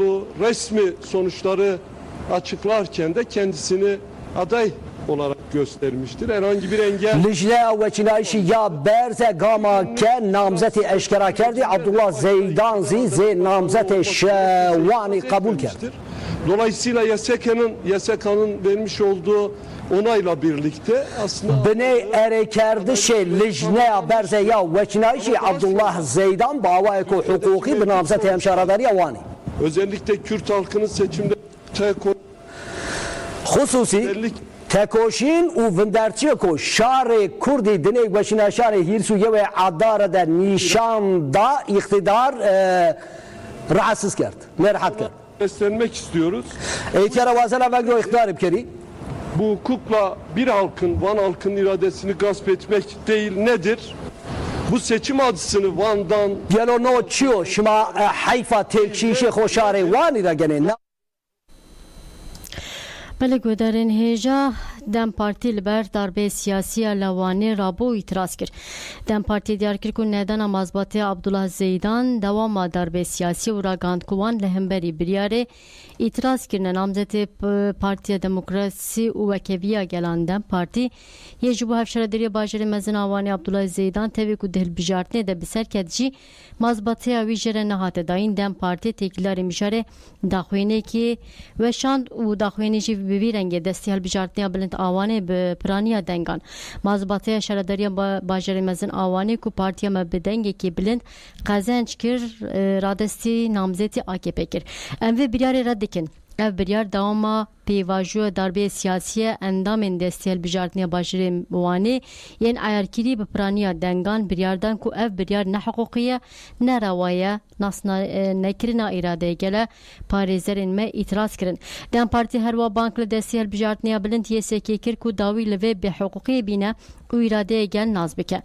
kurulu resmi sonuçları açıklarken de kendisini aday olarak göstermiştir. Herhangi bir engel... Lijne ve çinayişi ya berze gama ke namzeti eşkera kerdi Abdullah Zeydan Zize namzeti şevani kabul kerdi. Dolayısıyla YSK'nın vermiş olduğu onayla birlikte aslında bine ere kerdi şey lijne berze ya ve çinayişi Abdullah Zeydan bavayı ku hukuki bir namzeti hemşaradari avani. Özellikle Kürt halkının seçimde hususi تکوشین و وندرچی کو شار کردی دنیک بشینه شار هیرسویه و عداره در نیشان دا اقتدار rahatsız کرد ne rahat کرد beslenmek istiyoruz. İhtiyara vazela ve iktidarı bkeri bu hukukla bir halkın, Van halkının iradesini gasp etmek değil nedir? Bu seçim hadisini Van'dan gelo no çiyo şima hayfa tekşişi hoşare vani da gene بله گودرین هیجا دم پارتی لبر دربه سیاسی لوانی رابو اعتراض کرد. دم پارتی دیار کرد که ندان مازباتی عبدالله زیدان دوام دربه سیاسی و راگاند کوان لهمبری بریاره اعتراض کرد. نامزد پارتی دموکراسی و وکیویا گلان دم پارتی یه جبو هفشار دری باجر مزن آوانی عبدالله زیدان تاوی که دهل بجارتنه ده بسر کدجی مازباتی ویجره نهات داین دم پارتی تکیلاری میشاره داخوینه که وشاند و داخوینه جی بی رنگ دستی هل بجارتنیا بلند آوانه به پرانیا دنگان مازباطه شرداریا باجر مزن آوانه کو پارتیا ما بدنگی کی بلند قازنج کر رادستی نامزدی AKP کر ام و بیار رد کن ev biryar davama peyvajû darbe siyasiye endamên destiyel bijartiniya başirê wanê yên ayarkirî bi piraniya dengan biryardan ku ev biryar ne hiqûqiye ne rewaye nasna nekirina îradeyê gele parêzerên me îtiraz kirin. Dem Partî herwa bank li destiyel bijartiniya bilind yê kir ku dawî li vê bêhiqûqiyê bîne û îradeyê gel naz bike.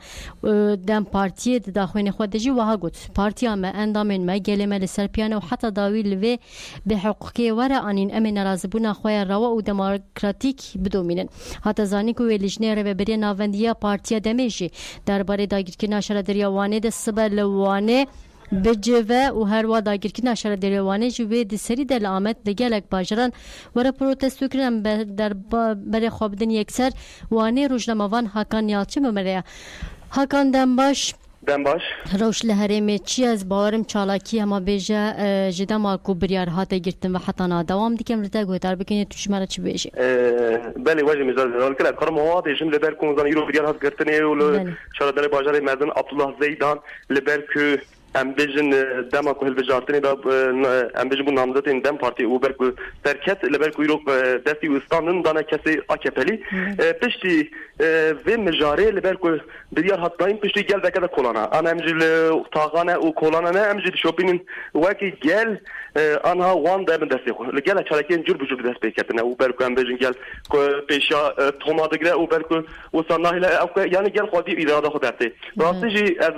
Dem Partiyê di daxwênê xwe de jî wiha got partiya me endamên me gelê me li ser piyane û heta dawî li vê bêhiqûqiyê were anîn em ê nerazîbûna xwe ya rewa û demokratîk bidomînin. Heta zanîn ku wê lijnê rêveberiya navendiya partiya demê jî derbarê dagirkirina şarederiya Wanê de sibe li Wanê bicive û herwa dagirkirina şarederiya Wanê jî wê di serî de li Amed li gelek bajaran were protesto kirin derbarê xwe bidin yekser Wanê rojnamevan Hakan Yalçın Ömer'e. Hakan Dembaş روش لهرمه چی از باورم چالاکی اما بیجه جدا ما کو بریار هاته گرتن و حتی نادوام دیکم رده گویتر بکنی توش مرا چی بیشه بله واجه میزاد کلا کرم هوا دیشم لبر کنزان یرو بریار هات گرتنه و شرادر باجار مردن عبدالله زیدان لبر که ام بیجن دما کو هل بجارتنی دا ام بیجن bu namzatin dem parti u berku terket leber ku yurok desti İstanbul'un dana kesi AKP'li pişti ve mecare leber ku diyar hatayın pişti gel bekada kolana ana emcil tağana u kolana ne emcil shoppingin vaki gel anha wan da ben desti gel çalaken cür bucur desti ketine u berku em bijin gel peşa tomadı gre u berku u sanahile yani gel khodi irada khodati rastiji az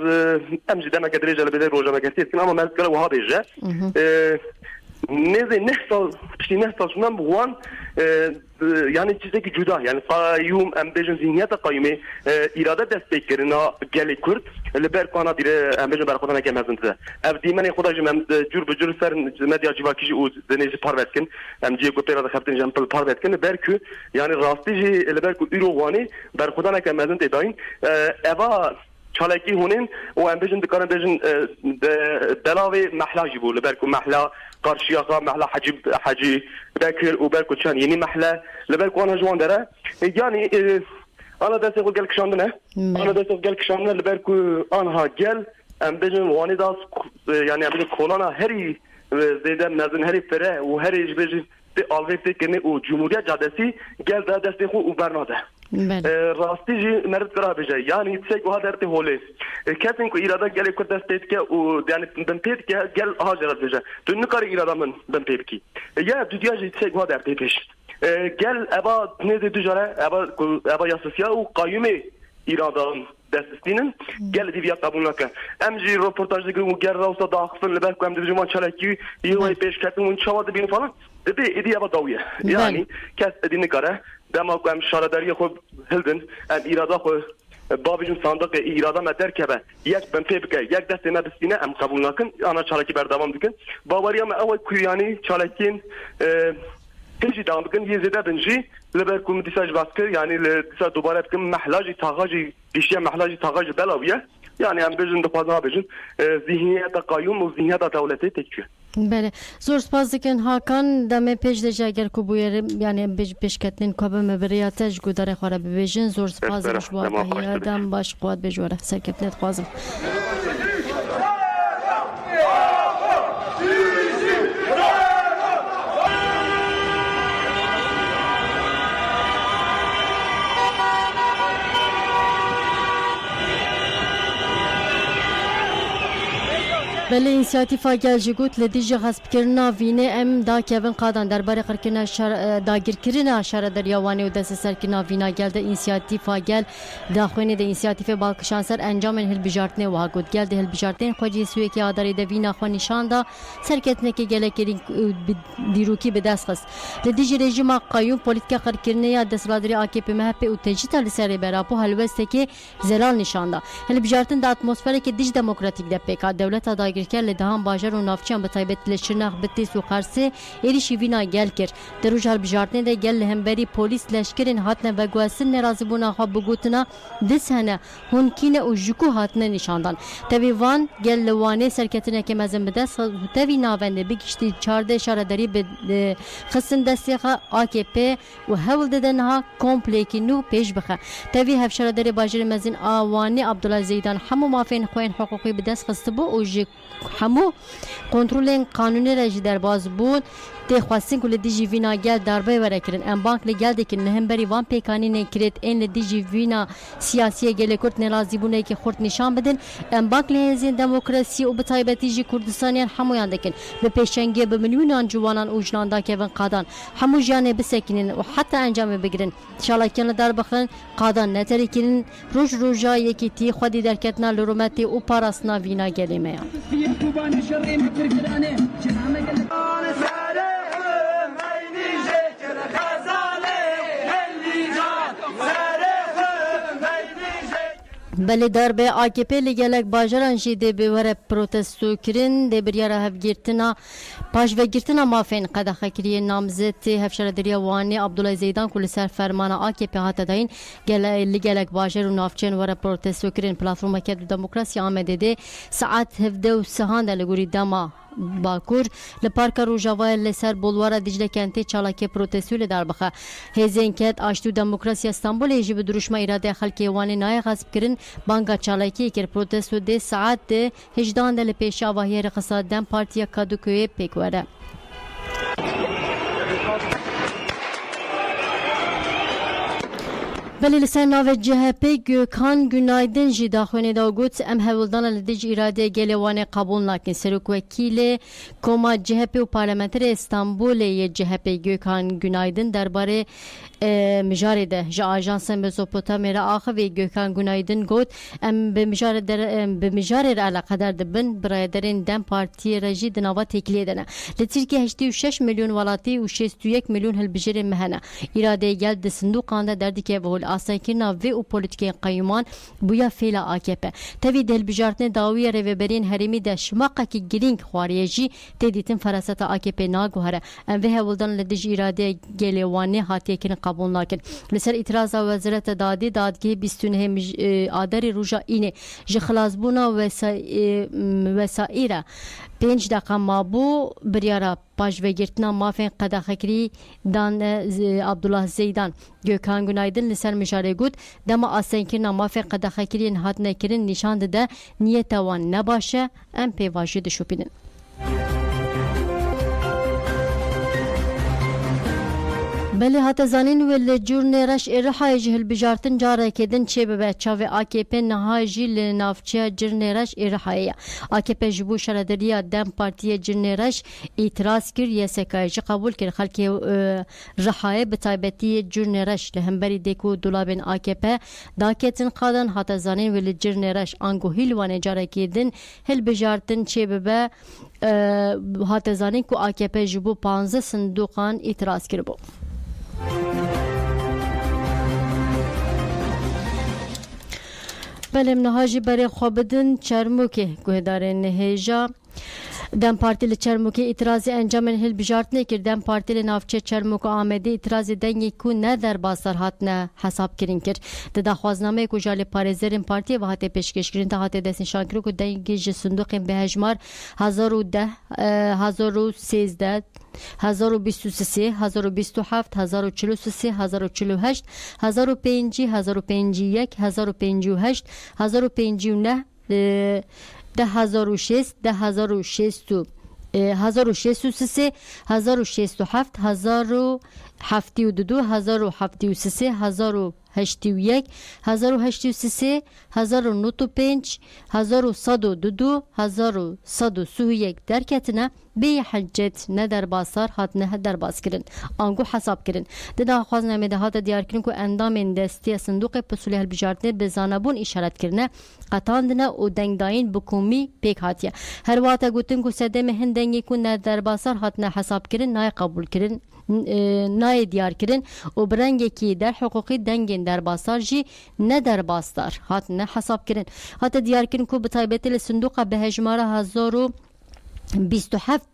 emcil demek edrejel rojama getirsin ama mezkara vaha beje nehtal şundan buğan yani çizdeki cüda yani kayyum embejin zihniyete kayyumi irade desteklerine geli Kürt leber kana dire embejin berkodana kemezinde ev dimeni xudajım em cür bıcır ser medya civakiji u denezi parvetkin em cigo pera da kapten jampel parvetkin berkü yani rastiji leber ku irogani berkodana kemezinde dain eva çalaki honin o embejin dikana bejin delavi mahla jibu leberku mahla qarşıya mahla hacı bekir u berku çan yeni mahla leberku ana jwan dere yani ana da segul gel kşandına ana da segul gel kşandına leberku anha gel embejin wani das yani embejin kolana heri zeyden nazın heri fere u heri embejin alvete kene o Cumhuriyet Caddesi gel da destek u bernade راستیجی مرد کرا بجه یعنی تسک و هدرتی هولی کسین کو ایرادا گلی کرد دستید که و یعنی بن پید که گل هاجرت بجه تو نکاری ایرادا من بن پید کی یا دیگه تسک و هدرتی پیش گل ابا نزد تجاره ابا یاسیا و قایمه ایرادا دستستینن گل دیویا قبول نکه امجی رپورتاج دیگه و گر راوسا داخل لبر کوم دیجمان چالکی یه پیش کردن اون چواد بین فلان دی ایدی ابا داویه یعنی کس ادی نکاره دما کوم شارداری خو هلدن ام ایرادا خو babijin sandık irada me derkebe yek ben pê bike yek destê me bistîne em qebûl nakin ana çalekî berdewam dikin baweriya me ew e ku yanî çalekên têjî devam bikin yê zêde bin jî li ber ku min dîsa ji baskir yanî li dîsa dubare bikin mehla jî taxa jî gişiya mehla jî taxa ji belawiye yani em bêjin dixwazin abêjin zihniyeta qayyum û zihniyeta dewletê têkçûye. بله زور سپاس دکن هاکان دم پیش دجا اگر کو بویر یعنی پیش کتنین کو به مبریاتش گودار خوره ببیجن زور سپاس باش با دم باش قوت بجوره سرکتنت خوازم بله اینسیاتیفا گلجگوت لدیج غصب کرنا وینه ام دا کevin قادان درباره قرکنا داگیرکرنا شهر دریاوانی و دست سرکنا وینا گل ده اینسیاتیفا گل داخوینه ده اینسیاتیف بالکشانسر انجام هل بجارتنه واگود گل ده هل بجارتن خوجی سوی کی اداری ده وینا خو نشان دا سرکتنه کی گله کرین دیروکی به دست خست لدیج رژیم قیوم پولیتیکا قرکرنه یا دسلادری AKP MHP و تجیت لسری براپو هلوسته کی زلال نشان دا هل بجارتن da atmosfere ki diş demokratik de PK devlet adayı کرد لدهان باجر و نافچان به تایبەت لە شرناخ بتیس و قرسێ ێریشی وینا گەل کرد دەروژ هەڵبژارتنێ دە گەل لە هەمبەری پۆلیس لەشکرین هاتنە بەگواسن نێرازیبوونا خوا بگوتنە دس هەنە هونکینە و ژکو هاتنە نیشاندان تەوی وان گەل لە وانێ سەرکەتنێکی مەزن بدەست تەوی ناوەندە بگشتی چاردە شارەدەری خستن دەستێخە AKP و هەوڵ دەدەنها کۆمپلێکی نو پێش بخە تەوی هەفشارەدەری باژێری مەزن ئاوانی عەبدوڵای زەیدان هەموو مافێن خۆیان حقوقی بدەست خست بوو و همو کنترلین قانونی را جی درباز بود تخواستن کل دیجی وینا گل دربای وره کرن ام بانک لگل دکن نهمبری وان پیکانی نکرد این دیجی وینا سیاسی گل کرد نرازی بونه که خورد نشان بدن ام بانک لهزین دموکراسی و بتایبتی جی کردستانیان همویان دکن به پیشنگی به میلیونان جوانان اوجنان دا کevin قادان همو جانه بسکنین و حتی انجام بگیرن شالکن در بخن قادان نترکین روز روزا یکی تی خودی درکتنا لرومتی و پاراسنا وینا گلیمه بله دربه AKP لگلک باجران جی ده بوره پروتستو کرن ده بریاره هفگیرتنا پاش وگیرتنا مافین قدخه کریه نامزد هفشاردریا وانی عبدالله زیدان کل سر فرمان AKP هاته داین لگلک باجر و نافچین وره پروتستو کرن پلاتفورما که دموکراسی آمده ده ساعت 17 سهان ده لگوری دما باکور لپارکا روجاوای لسر بولوارا دیجله کنتی چالاکی پروتستوی دربخه هزین کت آشتو دموکراسی استانبول ایجی به دروشما اراده خلکی وانی نای غصب کرن بانگا چالاکی کر پروتستو ده ساعت ده هجدان ده لپیش آواهی رقصاد دم پارتیا کادوکوی پیکوره بله لسر ناو CHP Gökhan Günaydın jî daxwênê da got em hevildana li dijî îradeyê gelê wanê qebûl nakin. Serokvekîlê Koma CHP û Parlamenterê İstanbulê yê CHP Gökhan Günaydın derbarê mijarê de ji Ajansa Mezopotamya re axivê Gökhan Günaydın got em bi mijarê re eleqedar dibin birayederên Dem Partiyê re jî di nava têkiliyê de ne. Li Tirkiye 86 milyon welatî û 61 milyon hilbijêrên me hene. İradeyê gel di sindoqan de derdike vehul asayirkirina vê û polîtikên qeyûman bûya fêla AKP. Tevî di hilbijartinê dawiya rêveberiyên herêmî de şimaqekî girîng xwariye jî tê dîtin feraseta AKP naguhere. Em vê hewildan li dijî îradeyê gelê wanê hatiye kirin قبول ناکن لسر اعتراضا وزارت دادی دادگاه 29 آذر روزا اینه ج خلاصبونا وسائر 5 دقیقه مابو بریارا پاش وگرتنا مافین قداخکری دان عبدالله زیدان Gökhan Günaydın لسر مشاره گود دما آسانکرنا مافین قداخکری هات نکرین نشان ده نیت وان نباشه ام پیواژه دشوپینن بله هات زانین ول جورن رش ارهای جهل بجارتن جاره کدن چه به چاو AKP نهاجی لنافچه جرن رش ارهای AKP جبو شردریا دم پارتی جرن رش اعتراض کر یسکایج قبول کر خلک رهای بتایبتی جرن رش لهمبری دکو دولابن AKP داکتن قادن هات زانین ول جرن رش انگو هیلوان جاره کدن هل بجارتن چه به هات زانین کو AKP جبو 15 صندوقان اعتراض کربو بلیم نهاجی برای خوابدن چرموکی گهدارن هیجا دم پارتی ل چرموکی اعتراضی انجام هل بجارت نکرد دم پارتی ل نافچه چرموک آمده اعتراضی دنگی کو ندر بازار هاتنه حساب کرین کرد ده خوازنامه کو جال پارێزەرên پارتی و هاته پیشکشکرین تا هاته دستین شانکرو کو دنگی ج صندوق به هجمار 1010 1013 1023 1027 1043 1048 1005 1051 1058 1059 1006 1006 1006 1007 1072 1073 1081 1083 1095 1122 1131 derketine bir حجت ندر باسار هات نه در باز کرن آنگو حساب کرن ده خوازنامه ده هات دیار کرن کو اندام دستی صندوق پسولی هل بجارتنه به زانبون اشارت کرنه قطاندنه و دنگداین بکومی پیک هاتیه هر واتا گوتن کو سدم هندنگی کو ندر باسار هات نه حساب کرن نای قبول کرن نای دیار کرن و برنگی کی در حقوقی دنگین در باسار جی نه در باستار هات نه حساب کرن هات دیار کرن کو بتایبت صندوق به هجماره 27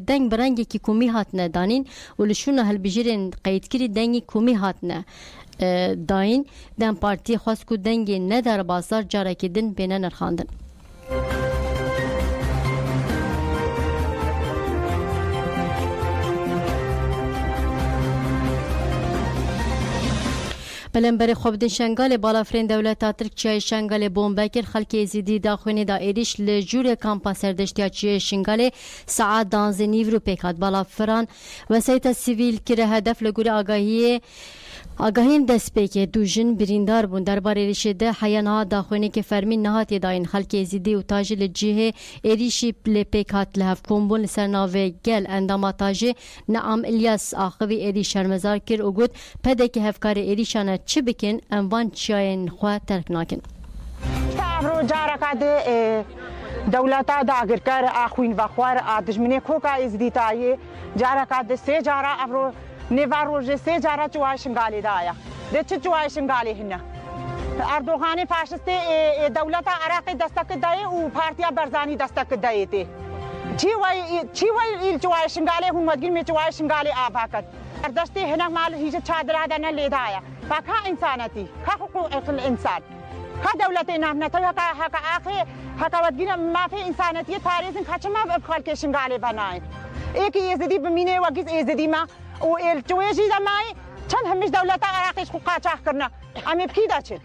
دنگ برنگی کی کومی هاتنه دانین ولشون هل بجرن قید کری دنگی کومی هاتنه داین دم پارتی خواست کو دنگی نه در بازار جارکی دن بینه نرخاندن بلن بر خوابدن شنگال بالافرین دولت ترکیه شنگال بومبکر خلک ازیدی داخونی دا ایریش لجور کامپا سردشتیاچی شنگال ساعت 12 نیورو پیکات بالافران وسایت سیویل که هدف لگور آگاهین دست پیکه دو جن بریندار بون درباره ریشه حیانها داخونی که فرمین نهاتی داین خلک ازیدی و تاجل جیه ایریشی پیکات لحف کمبون لسرناوه گل انداما تاجه نعم الیاس آخوی ایریش شرمزار کر و گود پده که هفکار ایریشانه چه بکن انوان چیاین خواه ترک ناکن افرو جارکات دولتا دا اگرکار آخوین و خوار آدجمنه کوکا ازیدی تایه جارکات سه جارا افرو نواروج سه جارا چوای شنگالی دایا ده چه چوای شنگالی هنه اردوغان فاشسته دولت عراق دستک دای و پارتیا برزانی دستک دای تی چی وای چوای شنگالی هم مدگیر می چوای شنگالی آفاکت دسته هنه مال هیچ چادر دادن لیدایا فکا انسانتی کا حقوق الانسان کا دولت نامنته کا آخر کا ودگیر ما فی انسانیت تاریخ خچما خلق شنگالی بنای ایک یزدی بمینه وگیز یزدی ما و الجويجي زماي كان همش دولة عراقيش خوقا تاخرنا ام بكيدا تشل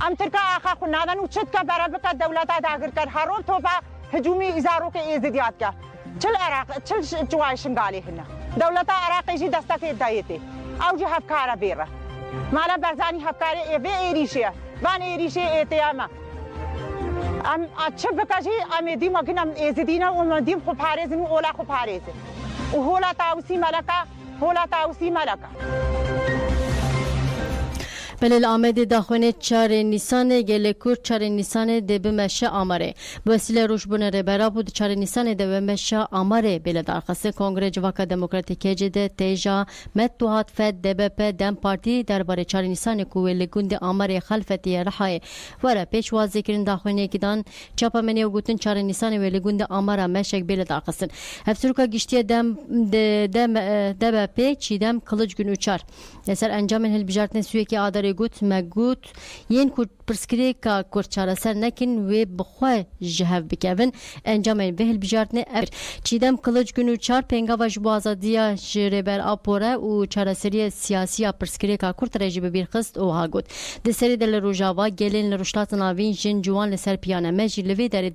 ام تركا اخا خنادن وشتكا بربكا دولة داغر كان هارول توبا هجومي ازاروك ازدياتكا تشل عراق تشل جواي شنغالي هنا دولة عراقيجي دستك دايتي او جي هفكارا بيرا مالا برزاني هفكاري اي ايريشيا وان ايريشي اتياما ام اتشبكا جي ام دي ماكن ازدينا ومديم خو باريزن ولا خو باريزن وهولا تاوسي ملكا هولا تاوسی ملکا بله آمده داخل 4 نیسان گلکور 4 نیسان دبمشه آماره وسیله روشبون ربرا بود 4 نیسان دبمشه آماره بله درخواست کنگره جواکا دموکراتیک جده تیجا متوهات فد دبپ دم پارتی درباره 4 نیسان کویل گوند آماره خلفتی رحای وره پیش واضح کردن داخل کدان چاپا منی و گوتن 4 نیسان ویل گوند آماره مشک بله درخواست هفتروکا گشتی دم دبپ چیدم کلج گن uçar eser انجام هل بجارت نسوی که آداره گوت مگوت ین کو پرسکری کا کورچارا سر نکن و بخواه جهف بکوین انجام بهل بجارتنه افر چیدم کلج گنو چار پنگاواج بازادیا جربر آپوره و چارسری سیاسی پرسکری کا کورت رجب بیر خست او هاگوت دسری دل روجاوا گلین لروشلات ناوین جن جوان لسر پیانه مجی لوی در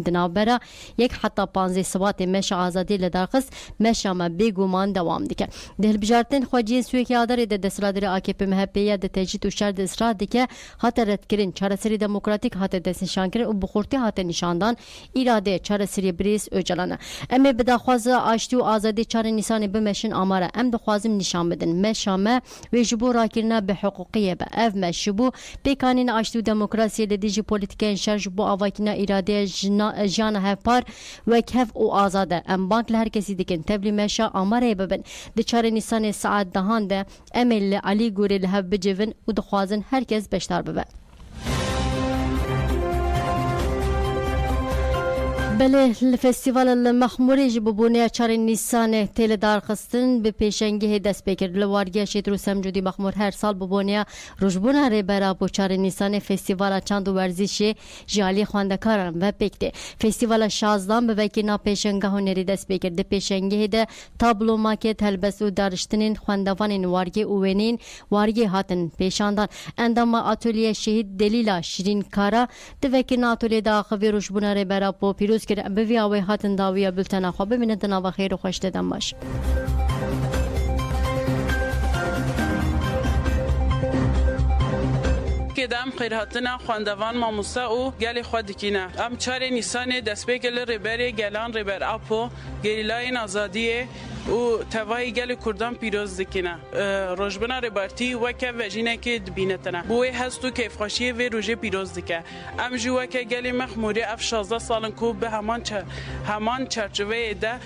دنابرا یک حتی 15 سوات مش آزادی لداخس مشام بگومان دوام دیکه دهل بجارتن خواجی سوی که آداره ده دسرادر آکپ مهپیه ده تجید و شرد اسراد دیکه حتی کرین چارەسەری دموکراتیک هات دەست نشانکردن و بخورتی هات نشاندان اراده چارەسەری بریس öcalanه ام بداخواز آشتی و آزادی 4 نیسان بمشن آماره ام دخوازم نشان بدن مشامه و جبو راکرنا به حقوقیه به اف مشبو پیکانین آشتی و دموکراسی لدیجی پولیتیکین شرج بو آواکینا اراده جان هفپار و کف و آزاده ام بانک لهر کسی دیکن تبلی مشا آماره ببن ده 4 نیسان ساعت دهان ده امل علی گوری لهب بجون و دخوازن هرکس بشتار ببن بله الفستیوال المخموری جبونیا چار نیسان تل دارخستن به پیشنگی دست بکر لوارگی شدرو سمجودی مخمور هر سال ببونیا روزبونا ری برا بو چار نیسان فستیوال چند ورزشی جالی خواندکاران و بکته فستیوال شازدان به وکینا پیشنگاه هنری دست بکر ده پیشنگی ده تابلو ماکت هلبس و دارشتنین خواندوان وارگی اوینین وارگی هاتن پیشاندان اندام اتولیه شهید دلیلا شیرین کارا ده وکینا اتولیه داخوی روزبونا ری برا بو پیروز کرد به وی آوی هاتن داویا بلتنا خواب ببینید نوا خیر و خوش دادم باش کدام خیر هاتنا خواندوان ماموسا و گل خود کینا ام چار نیسان دست به گل ریبری گلان ریبر اپو گلیلای آزادیه و توای گل کردان پیروز دکینا روزبنا ریبارتی وکه وجینه که دبینتنا بوی هستو کیف خوشی و روزه پیروز دکه ام جو که گل مخموری اف 16 سالن کو به همان چرچوه ده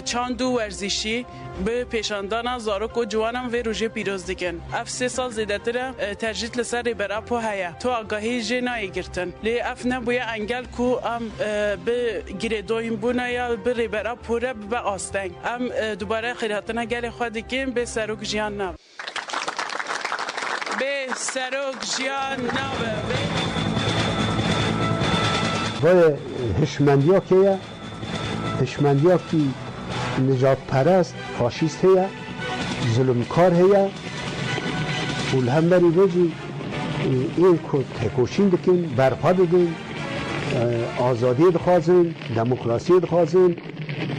چند دو ورزشی به پیشاندان زارک و جوانم و روژه پیروز دیگن اف 3 سال زیده تره ترجیح لسر ریبر اپو هیا تو آگاهی جنایی گرتن لی اف نبویا انگل کو ام به گیره دویم بونه یا به ریبر اپو رو به آستنگ ام دوباره خیراتنا گل خود دیگن به سروک جیان نب به سروک جیان نب و هشمندیا که هشمندیا کی نجات پرست فاشیست هیا ظلمکار هیا و هم بری بجی این که تکوشین دکن برپا بدن آزادی دخوازن دموکراسی دخوازن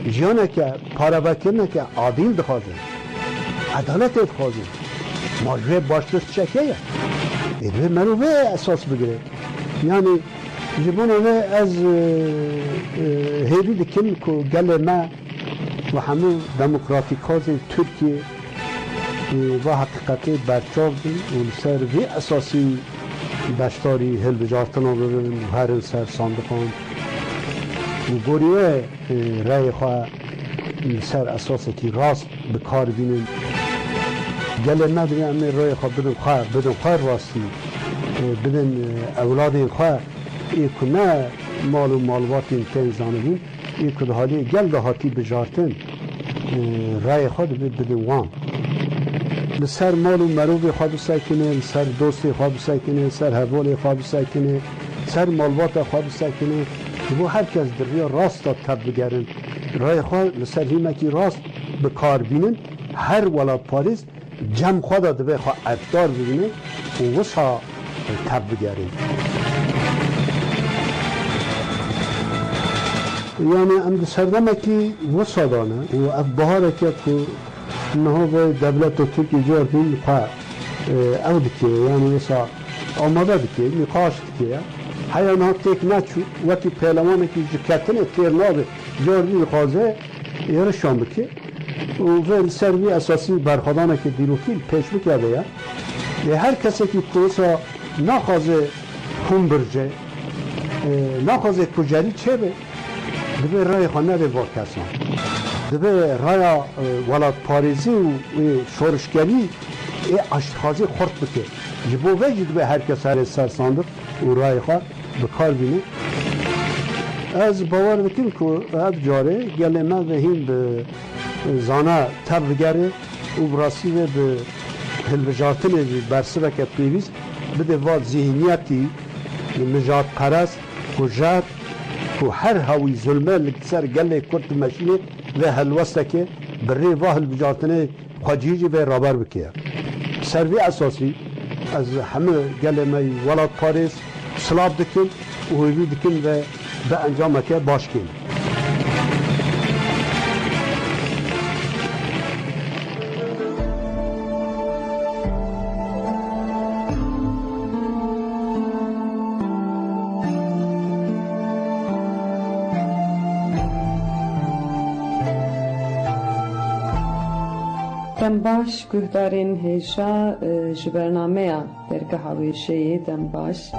جیانه که پارابکرنه که عادل دخوازن عدالت دخوازن ماجوه باشتست چکه ایروه منو اساس بگیره یعنی جبونه از هیری دکن که گل ما و همه دموکراتیک های ترکیه و حقیقتی برچاو دن و سر وی اساسی بشتاری هل بجارتنا ببین و هر سر صندوقان و گوریه رای خواه سر اساسی که راست بکار بینن گل نداری همه رای خواه بدون خواه راستی بدون اولاد خواه ای که نه مال و مالوات این که زانبین ای که حالی گل دهاتی بجارتن رای خود بدون وان لسر مال و مروب خواب سکنه سر دوست خواب سکنه سر حوال خواب سکنه سر مالوات خواب سکنه و هر کس در ریا راست تا تب بگرن رای خواه لسر هیمکی راست به کار بینن هر ولاد پاریس جمع خود دبه خواه افدار ببینه و وسا تب بگرن یعنی ام سردمه که وسادانه و اف بهاره که نه به دولت و ترکی جوردین خواه او دکه یعنی وسا آماده دکه نقاش دکه حیا نه تک نچو وقتی پهلوانه که جکتنه تیرنابه جوردین خوازه یاره شام بکه و سروی اساسی برخوادانه که دیروکیل پیش بکرده یا هر کسی که کوسا نخوازه خون برجه نخوازه کجری چه به دبه رای خانه به با کسان دبه رای ولاد پاریزی و شورشگری اشتخازی خورد بکه جبو وجد به هر کس هر سر صندوق و رای خواه بکار بینه از باور بکن که هر جاره گله من وحیم به زانه تب بگره و براسی به هلوجارتن برسه بکت پیویز بده واد ذهنیتی نجات پرست کجات و هر هاوی ظلمه لکسر گله کرد مشینه و هلوسته که بره واهل بجارتنه خواجیجی به رابر بکیه سروی اساسی از همه گله می ولاد پاریس سلاب دکن و هویوی دکن و به انجام که باش کن دنباش گهدارین هیشا جبرنامه درگه هاویشه دنباش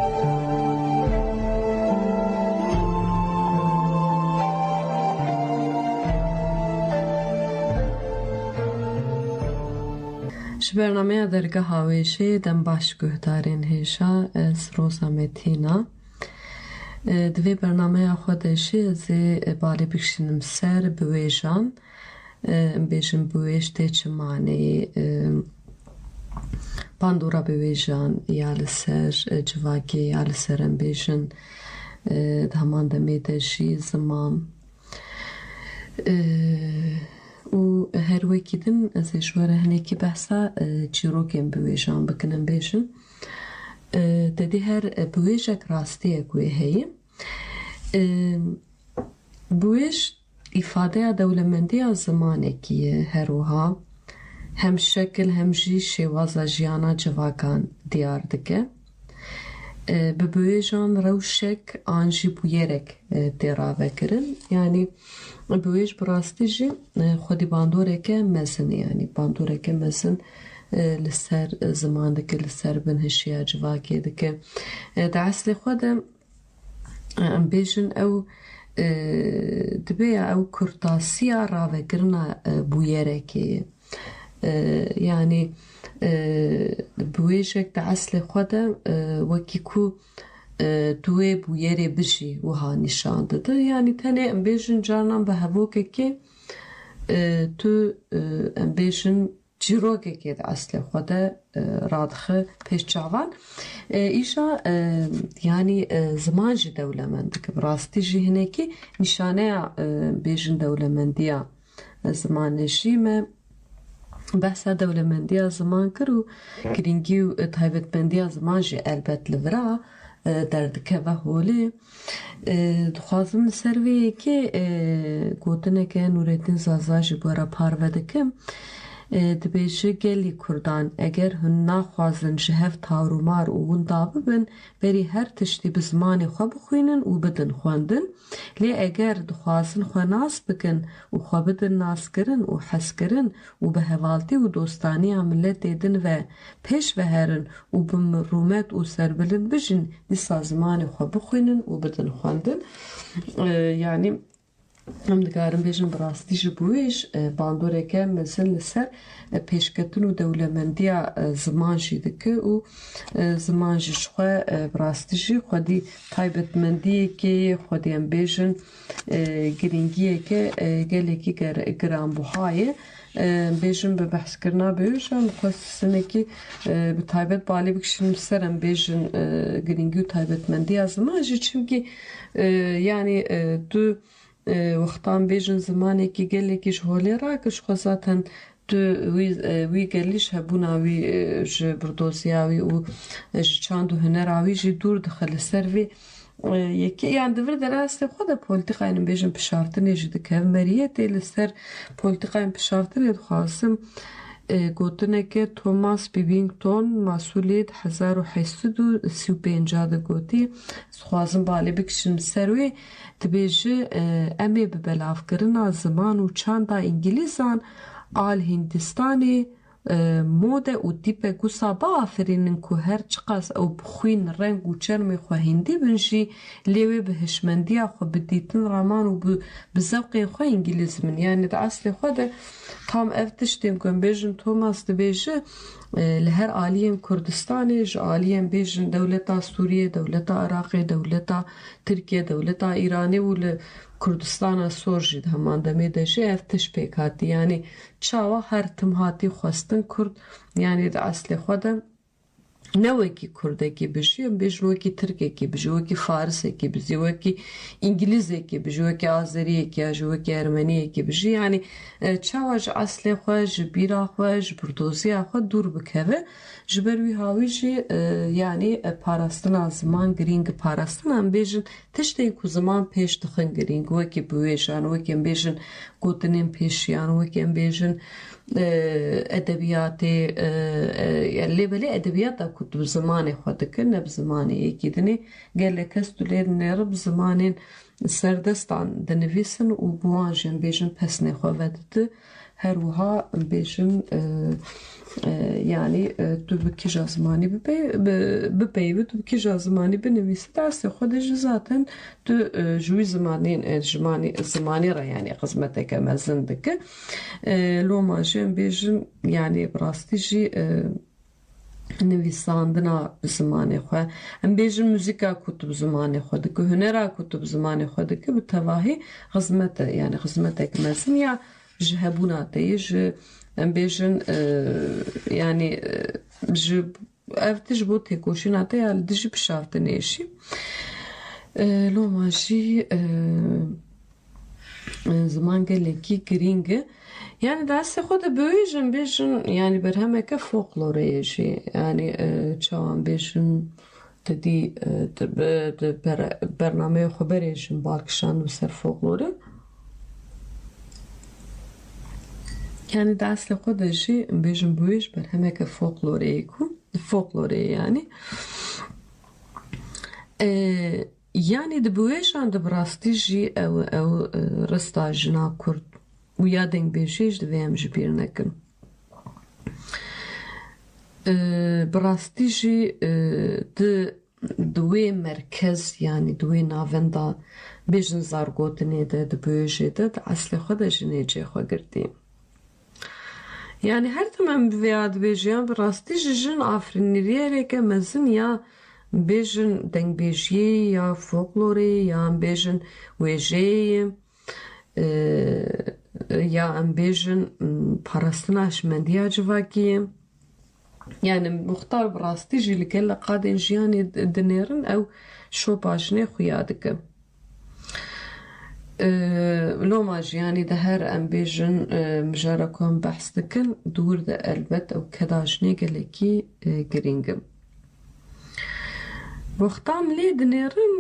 جبرنامه درگه هاویشه دنباش گهدارین هیشا از روزا متینا دوی برنامه خودشی از بالی بکشنم سر بویجان بیشن بویش تیچ معنی باندورا بویجان یا لسر جواکی یا لسرم بیشن همان دمیدشی زمان و هر وکی دن از اشواره هنکی بحثا چیروکیم بویجان بکنم بیشن دادی هر بویجک راستیه کوی هی بویش ifade dewlemendî zimanekî herûha hem şekil hem jî şêwaza jiyana civakan diyar dike bi bûyêjan rewşek an jî bûyerek tê ravekirin yanî bûyêj bi rastî jî xwedî bandoreke mezin yanî bandoreke mezin li ser ziman dike li ser binhişiya civakê dike di eslê xwe de em bêjin ew دبیا او کرتاسیا راوگرنا بویرکی یعنی بویجک د اصل خود وکی کو دوی بویری بشی و ها نشان داده یعنی تنه امبیشن جانم به هووکه که تو امبیشن چیروکه که د اصل خود رادخه پیش چاوان ایشا یعنی زمان جی دولمند که براستی جی هنه که نشانه بیجن دولمندیا زمان جیمه بحثا دولمندیا زمان کرو گرینگی و تایبتمندیا زمان جی البت لورا دردکه و هوله دخوازم سرویه که گوتنه که نورتین زازاجی بورا پاروه کم دبیجه گلی کردان اگر هن ناخوازن جهف تارومار و ون داببن بری هر تشتی بزمانی خو بخوینن و بدن خواندن لی اگر دخوازن خو ناس بکن و خو بدن ناس کرن و حس کرن و به حوالتی و دوستانی عملت دیدن و پیش و هرن و بمرومت و سربلند بجن دیسا زمانی خو بخوینن و بدن خواندن یعنی هم دکارم بیشن براستی جبویش باندورکه مثل لسر پیشکتن و دولمندیا زمان جیده که و زمان جیش خواه براستی جی خودی تایبتمندیه که خودی هم بیشن گرینگیه که گلی که گران بوهایه بیشن به بحث کرنا بیشن خواستنه که به تایبت بالی بکشنم سرم بیشن گرینگی و تایبتمندیا زمان جی چونکه یعنی دو وقتان بیشن زمانی که گلی کش هولی را کش خواستن دو وی گلیش هبونا وی بردوزیاوی و چاند و هنراوی جی دور دخل سر وی یکی یعنی دور درست خود پولیتیکای بیشن پشارتنی جی دکه مریت لسر پولیتیکای پشارتنی خواستم گوتنه که توماس بیبینگتون مسئولیت 1835 ده گوتی خوازم بالی بکشم سروی دبیجه امی به بلاف کرنا زمان و چند انگلیزان آل هندستانی موده و دیپه گوسا با آفرینن که هر چقاس او بخوین رنگ و چرم خو هندی بنشی لیوی به هشمندی خو بدیتن رامان و بزوق خو انگلیز من یعنی دا اصل خود tam eftiştim kön bejin Thomas de beje لهر عالیم کردستانی عالیم بیشن دولتا سوریه دولتا عراقی دولتا ترکیه دولتا ایرانی و کردستان سورجید همان دمی دشه افتش پیکاتی یعنی چاوا هر تمهاتی خواستن کرد یعنی دا اصل خودم نه وکی کرده کی بجی بیش وکی ترکی کی بجی وکی فارسی کی بجی وکی انگلیزی کی بجی وکی آذری کی بجی وکی ارمنی کی بجی یعنی چاوج اصل خوش بیرا خوش بردوزی خود دور بکوه جبروی هاویجی یعنی پاراستن زمان گرینگ پاراستن هم بیشن تشتی کو زمان پیش دخن گرینگ وکی بویشان وکی بیشن گوتنیم پیشیان وکی بیشن ادبیات اللي بلي ادبیات كنت بزماني خودك نب زماني يكيدني قال لك استولير نرب زمانين سردستان دنفيسن وبوانجن بيجن بسني خوادت هروها بيجن yani tu bikija zamanı bipey tu bikija zamanı benevisi dersi خودش zaten tu جوی زمانی را yani قسمتك مزندك لو ماجن بيجن yani براستيجي نویساندنا به زمان خو ام بیجن موزیکا کتب زمان خود که هنرا کتب زمان خود که به تواهی خدمت یعنی خدمت مزن یا جهبونا تیج ام بیجن یعنی افتش بود تکوشینا تی ال دیج بشافت نیشی لو ماشی زمان گلکی گرینگه yani derse xwe bêjin yani berhemeke folklorê jî yani çawan bêjin tedî bernameyê xwe berêjin balkişan bi ser folklorê yani derse xwe de jî bêjin bêj berhemeke folklorê yani yani di bêjan di birastî jî ew rista jina Kurd و یادن بیشیش دویم جبیر نکن. براستیجی دوی مرکز یعنی دوی ناوندا بیشن زارگوتنی ده دبیجی ده اصل خودش نیچه خو گردیم. yani her zaman بیاد بیجیم براستیجی جن آفرینیریه که مزن یا بیشن دنگ بیشی یا فولکلوری یا بیشن ویجی ya em bêjin parastina hişmendiya civakiyê yani muxtar bi rastî jî li gel qadên jiyanê dinêrin ew şopajinê xuya dike loma jî yanî de her em bêjin mijara ku em behs dikin dûr de elbet ew kedajinê gelekî girîng in wextan lê dinêrin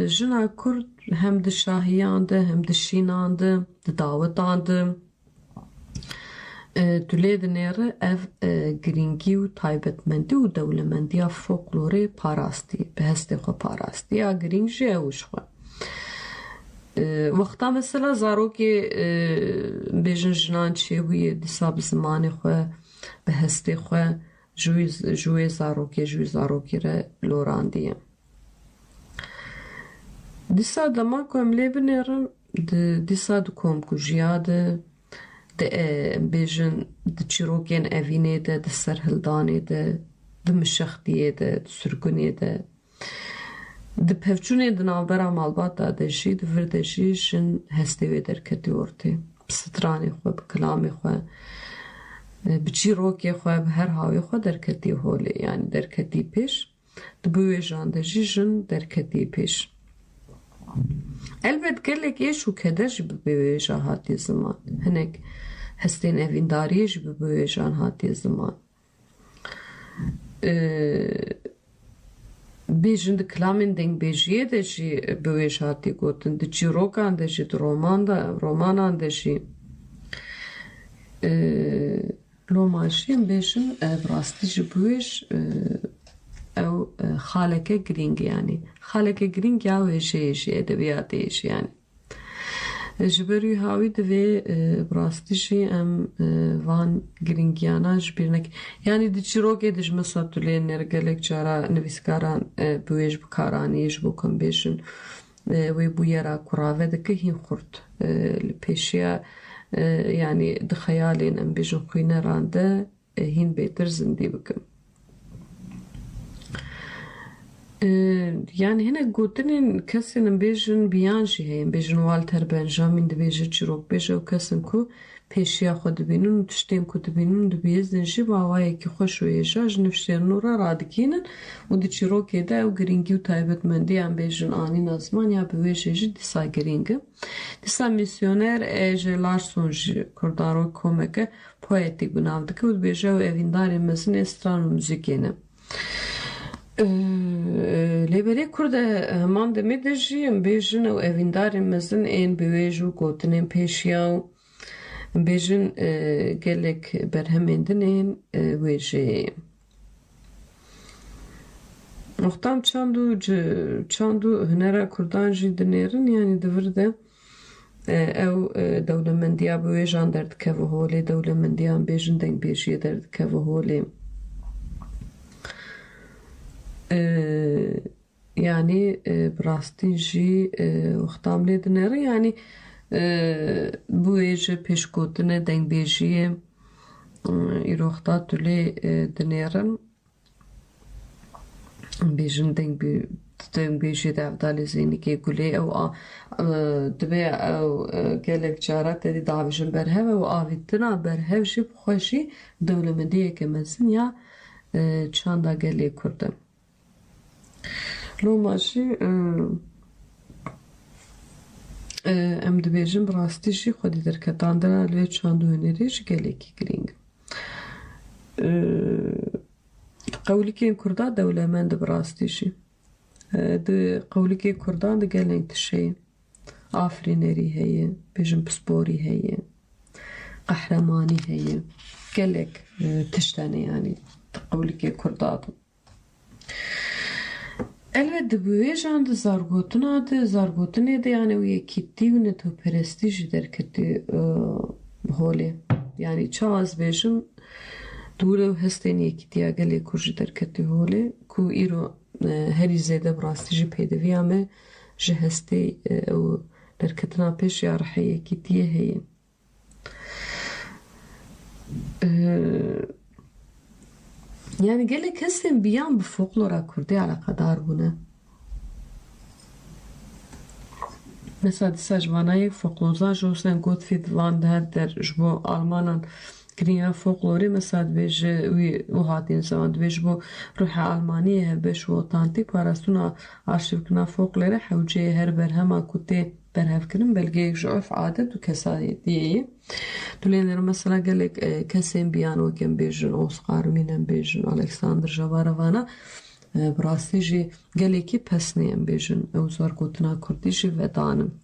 jina Kurd hem di şahiyan de hem di şînan de di dawetan de tu lê dinêre ev girîngî û taybetmendî û dewlemendiya folklorê parastî bi hestê xwe parastî ya girîng jî ew ji xwe wexta mesela zarokê bêjin jinan çêbûyê dîsa bi zimanê xwe bi hestê xwe ji wê zarokê re lorandiye dîsa dema ku em lê binêrin dîsa di komkujiya de bêjin di çîrokên evînê de di serhildanê de di mişextiyê de di sürgûnê de di pevçûnê di navbera malbata de jî di vir de jî jin hestê wê derketî ortê bi stranê xwe bi kilamê xwe bi çîrokê xwe bi her havê xwe derketî holê yani derketî pêş di bêjan de jî jin derketî pêş elbet gelek êş û keder jî bi bêja hatiye ziman hinek hestên evîndariyê jî bi bêjan hatiye ziman bêjin di kilamên dengbêjiyê de jî bi wêj hatiye gotin di çîrokan de jî di romanan de jî loma jî em bêjin bi rastî jî bi wêj ew xaleke girîng yani xaleke girîng ya wêjeyê jî edebiyatê jî yani ji ber wî hawî divê bi rastî jî em van girîngiyana ji bîr nekin yani di çîrokê de ji mesela tu lê gelek cara nivîskaran bi wê ji bikaranî ji bo ku em bêjin wê bûyera kurave dike hîn xurt li pêşiya yani di xeyalên em bêjin xwîneran de hîn bêtir zindî bikin yani hinek gotinên kesên em bêjin biyan jî heye em bêjin Walter Benjamin dibêje çîrokbêj ew kesin ku pêşiya xwe dibînin û tiştên ku dibînin dibêzin jî bawayekî xweş û êja ji nifşên ra radikînin û di çîrokê de ew girîngî û taybetmendiya em bêjin anîna ziman ya bi wê jê jî dîsa girîng e dîsa misyoner J. Larson jî kurdarok komeke poetîk bi nav dike û dibêje ew evîndarên mezin ê stran û muzîkê ne lêberê Kurd heman demê de jî em bêjin ew evîndarên mezin ên bi wê û gotinên pêşiya û em bêjin gelek berhemên dinên wêjeyê muxtam çand û hunera Kurdan jî dinêrin yani di vir de ew dewlemendiya bi wêjan derdikeve holê dewlemendiya em bêjin dengbêjiyê derdikeve holê yani bi rastî jî wextam lê dinêrin yani bu wê ji pêşgotinê dengbêjiyê îro wexta tu lê dinêrin بیشن دنگ بیشی دعوت زینی که گلی او دبی او گلک جارات دی دعوشن برهه و آویتنا برهه شی خوشی دولمندیه که مزن یا چاندا گلی کردم لو ماشی ام دبیجن براستیشی خودی در کتاندن لوی چاندو هنریش گلی کی گرینگ قولی که کردا دولمند براستیشی قولی که کردان ده گلنگ تشی آفرینری هیه بیجن پسپوری هیه قهرمانی هیه گلک تشتانه yani قولی که کردادم elbette bu janda zargotuna da yani o yekiti ve to prestij derketi hole yani çaz bejim dure hesteni yekiti gele kurji derketi hole ku iro herizede prestij pedeviyame je heste o derketina peş ya rahi yekiti heye yani gelek hesem biyan bu folklora kurdi alakadar buna. Mesela sajvanayek folklorza josen Gottfried van der jbo Almanan kriya folklori mesela beje u hatin zaman beje bu ruha Almaniye beş otantik parasuna arşivkna folklore havce her berhama kutte berhevkirin belge juf adet u kesayetiye Tüleyler mesela gelek kesin biyano kem bejin Oscar minen bejin Alexander Javaravana brastici geleki pesneyen bejin evzar gotuna kurdişi vedanım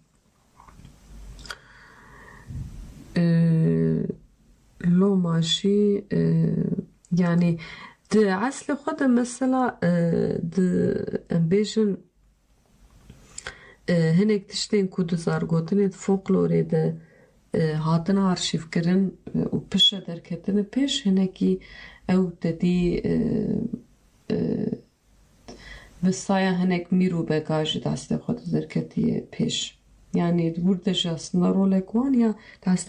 lo maşi yani de asli xweda mesela de bejin hinek tiştên ku di zargotinê folklorê de hatin arşivkirin û pişe derketin pêş hinekî ew tedî bi saya hinek mîr û beka jî destê xwe derketiye pêş yani wir de jî aslında rolek wan ya